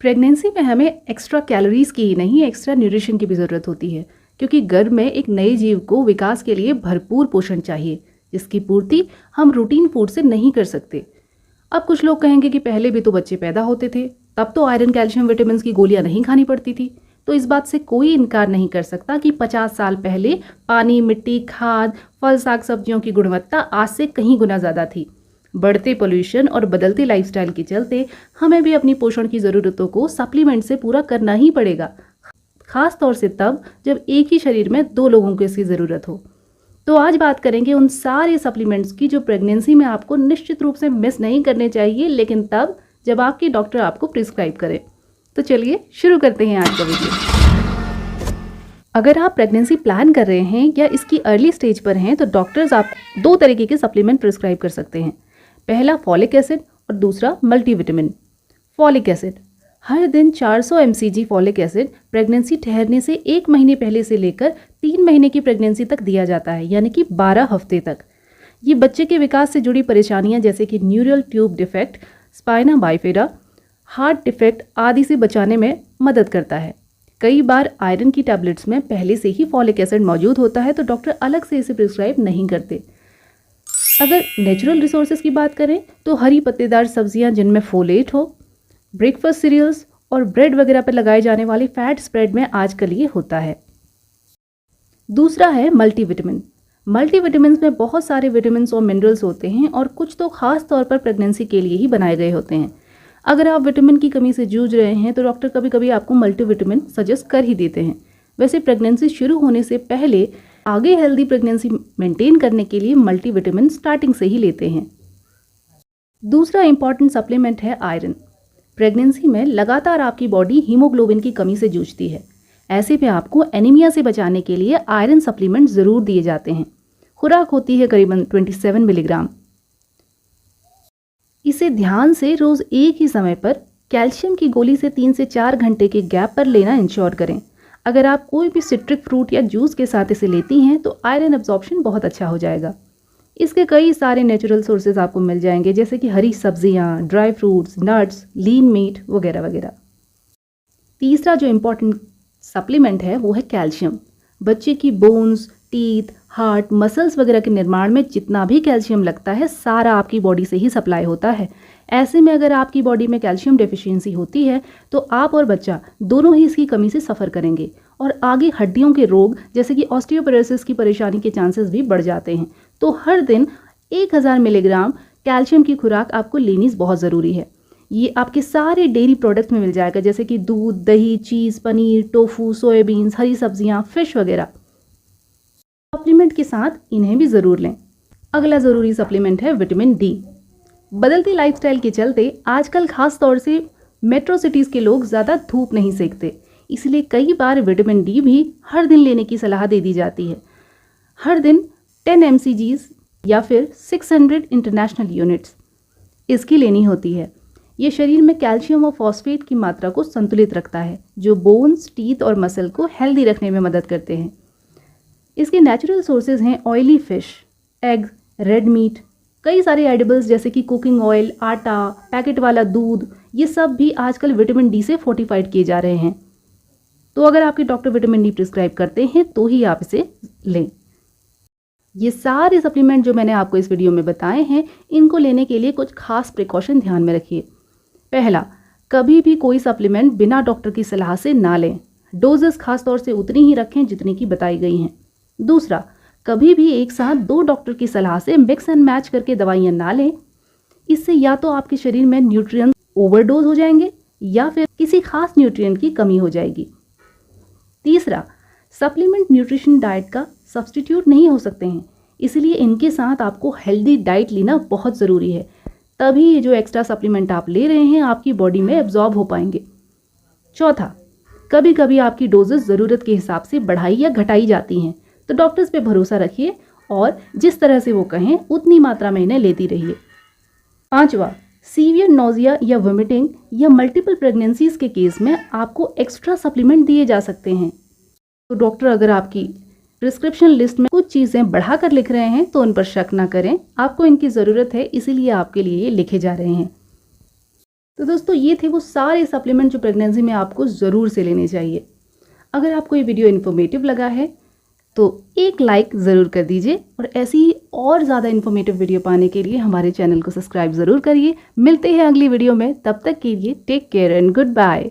Pregnancy में हमें extra calories की ही नहीं, एक्स्ट्रा न्यूट्रिशन की भी ज़रूरत होती है, क्योंकि गर्भ में एक नए जीव को विकास के लिए भरपूर पोषण चाहिए, जिसकी पूर्ति हम रूटीन फूड से नहीं कर सकते। अब कुछ लोग कहेंगे कि पहले भी तो बच्चे पैदा होते थे, तब तो आयरन, कैल्शियम, विटामिन की गोलियां नहीं खानी पड़ती थी। तो इस बात से कोई इनकार नहीं कर सकता कि 50 साल पहले पानी, मिट्टी, खाद, फल, साग सब्जियों की गुणवत्ता आज से कहीं गुना ज़्यादा थी। बढ़ते पोल्यूशन और बदलते लाइफस्टाइल के चलते हमें भी अपनी पोषण की ज़रूरतों को सप्लीमेंट से पूरा करना ही पड़ेगा, खास तौर से तब जब एक ही शरीर में 2 लोगों को इसकी ज़रूरत हो। तो आज बात करेंगे उन सारे सप्लीमेंट्स की जो प्रेगनेंसी में आपको निश्चित रूप से मिस नहीं करने चाहिए, लेकिन तब जब आपके डॉक्टर आपको प्रिस्क्राइब करे। तो चलिए शुरू करते हैं आज का वीडियो। अगर आप प्रेगनेंसी प्लान कर रहे हैं या इसकी अर्ली स्टेज पर हैं तो डॉक्टर्स आपको 2 तरीके के सप्लीमेंट प्रिस्क्राइब कर सकते हैं। पहला फॉलिक एसिड और दूसरा मल्टीविटामिन। फॉलिक एसिड हर दिन 400 mcg फॉलिक एसिड प्रेगनेंसी ठहरने से 1 महीने पहले से लेकर 3 महीने की प्रेगनेंसी तक दिया जाता है, यानी कि 12 हफ्ते तक। ये बच्चे के विकास से जुड़ी परेशानियां जैसे कि neural tube defect, spina bifida, heart defect आदि से बचाने में मदद करता है। कई बार आयरन की टैबलेट्स में पहले से ही फॉलिक एसिड मौजूद होता है, तो डॉक्टर अलग से इसे प्रिस्क्राइब नहीं करते। अगर नेचुरल रिसोर्सेज की बात करें तो हरी पत्तेदार सब्जियां जिनमें फोलेट हो, ब्रेकफास्ट सीरियल्स और ब्रेड वगैरह पर लगाए जाने वाले फैट स्प्रेड में आजकल ये होता है। दूसरा है मल्टीविटामिन। मल्टीविटामिन में बहुत सारे विटामिन और मिनरल्स होते हैं और कुछ तो खास तौर पर प्रेगनेंसी के लिए ही बनाए गए होते हैं। अगर आप विटामिन की कमी से जूझ रहे हैं तो डॉक्टर कभी कभी आपको मल्टीविटामिन सजेस्ट कर ही देते हैं। वैसे प्रेगनेंसी शुरू होने से पहले आगे हेल्दी प्रेगनेंसी मेंटेन करने के लिए मल्टीविटामिन स्टार्टिंग से ही लेते हैं। दूसरा इंपॉर्टेंट सप्लीमेंट है आयरन। प्रेगनेंसी में लगातार आपकी बॉडी हीमोग्लोबिन की कमी से जूझती है। ऐसे में आपको एनीमिया से बचाने के लिए आयरन सप्लीमेंट ज़रूर दिए जाते हैं। खुराक होती है करीबन 27 मिलीग्राम। इसे ध्यान से रोज़ एक ही समय पर कैल्शियम की गोली से 3 से 4 घंटे के गैप पर लेना इंश्योर करें। अगर आप कोई भी सिट्रिक फ्रूट या जूस के साथ इसे लेती हैं तो आयरन एब्जॉर्प्शन बहुत अच्छा हो जाएगा। इसके कई सारे नेचुरल सोर्सेज आपको मिल जाएंगे, जैसे कि हरी सब्जियां, dry fruits, nuts, lean meat वगैरह वगैरह। तीसरा जो इम्पोर्टेंट सप्लीमेंट है वो है कैल्शियम। बच्चे की बोन्स, टीथ, हार्ट, मसल्स वगैरह के निर्माण में जितना भी कैल्शियम लगता है सारा आपकी बॉडी से ही सप्लाई होता है। ऐसे में अगर आपकी बॉडी में कैल्शियम डेफिशिएंसी होती है तो आप और बच्चा दोनों ही इसकी कमी से सफ़र करेंगे और आगे हड्डियों के रोग जैसे कि ऑस्टियोपोरोसिस की परेशानी के चांसेस भी बढ़ जाते हैं। तो हर दिन 1000 मिलीग्राम कैल्शियम की खुराक आपको लेनी बहुत ज़रूरी है। ये आपके सारे डेयरी प्रोडक्ट्स में मिल जाएगा, जैसे कि दूध, दही, चीज़, पनीर, टोफू, सोयाबीन्स, हरी सब्जियां, फिश वगैरह। सप्लीमेंट के साथ इन्हें भी ज़रूर लें। अगला ज़रूरी सप्लीमेंट है विटामिन डी। बदलती लाइफस्टाइल के चलते आजकल खास तौर से मेट्रो सिटीज़ के लोग ज़्यादा धूप नहीं सेकते, इसलिए कई बार विटामिन डी भी हर दिन लेने की सलाह दे दी जाती है। हर दिन 10 mcg या फिर 600 इंटरनेशनल यूनिट्स इसकी लेनी होती है। ये शरीर में कैल्शियम और फॉस्फेट की मात्रा को संतुलित रखता है, जो बोन्स, टीथ और मसल को हेल्दी रखने में मदद करते हैं। इसके नेचुरल सोर्सेज हैं oily fish, egg, red meat, कई सारे एडिबल्स जैसे कि कुकिंग ऑयल, आटा, पैकेट वाला दूध, ये सब भी आजकल विटामिन डी से फोर्टिफाइड किए जा रहे हैं। तो अगर आपके डॉक्टर विटामिन डी प्रिस्क्राइब करते हैं तो ही आप इसे लें। ये सारे सप्लीमेंट जो मैंने आपको इस वीडियो में बताए हैं, इनको लेने के लिए कुछ खास प्रिकॉशन ध्यान में रखिए। पहला, कभी भी कोई सप्लीमेंट बिना डॉक्टर की सलाह से ना लें। डोजेस खास तौर से उतनी ही रखें जितनी की बताई गई हैं। दूसरा, कभी भी एक साथ 2 डॉक्टर की सलाह से मिक्स एंड मैच करके दवाइयाँ ना लें। इससे या तो आपके शरीर में न्यूट्रिएंट ओवरडोज हो जाएंगे या फिर किसी खास न्यूट्रिएंट की कमी हो जाएगी। तीसरा, सप्लीमेंट न्यूट्रिशन डाइट का सब्स्टिट्यूट नहीं हो सकते हैं, इसलिए इनके साथ आपको हेल्दी डाइट लेना बहुत ज़रूरी है। तभी ये जो एक्स्ट्रा सप्लीमेंट आप ले रहे हैं आपकी बॉडी में एब्जॉर्ब हो पाएंगे। चौथा, कभी कभी आपकी डोजेस ज़रूरत के हिसाब से बढ़ाई या घटाई जाती हैं, तो डॉक्टर्स पे भरोसा रखिए और जिस तरह से वो कहें उतनी मात्रा में इन्हें लेती रहिए। पांचवा, सीवियर नोजिया या वोमिटिंग या मल्टीपल प्रेगनेंसीज के केस में आपको एक्स्ट्रा सप्लीमेंट दिए जा सकते हैं। तो डॉक्टर अगर आपकी प्रिस्क्रिप्शन लिस्ट में कुछ चीज़ें बढ़ाकर लिख रहे हैं तो उन पर शक ना करें। आपको इनकी ज़रूरत है, इसीलिए आपके लिए ये लिखे जा रहे हैं। तो दोस्तों ये थे वो सारे सप्लीमेंट जो प्रेगनेंसी में आपको ज़रूर से लेने चाहिए। अगर आपको ये वीडियो इन्फॉर्मेटिव लगा है तो एक लाइक ज़रूर कर दीजिए और ऐसी ही और ज़्यादा इन्फॉर्मेटिव वीडियो पाने के लिए हमारे चैनल को सब्सक्राइब ज़रूर करिए। मिलते हैं अगली वीडियो में, तब तक के लिए take care and good bye.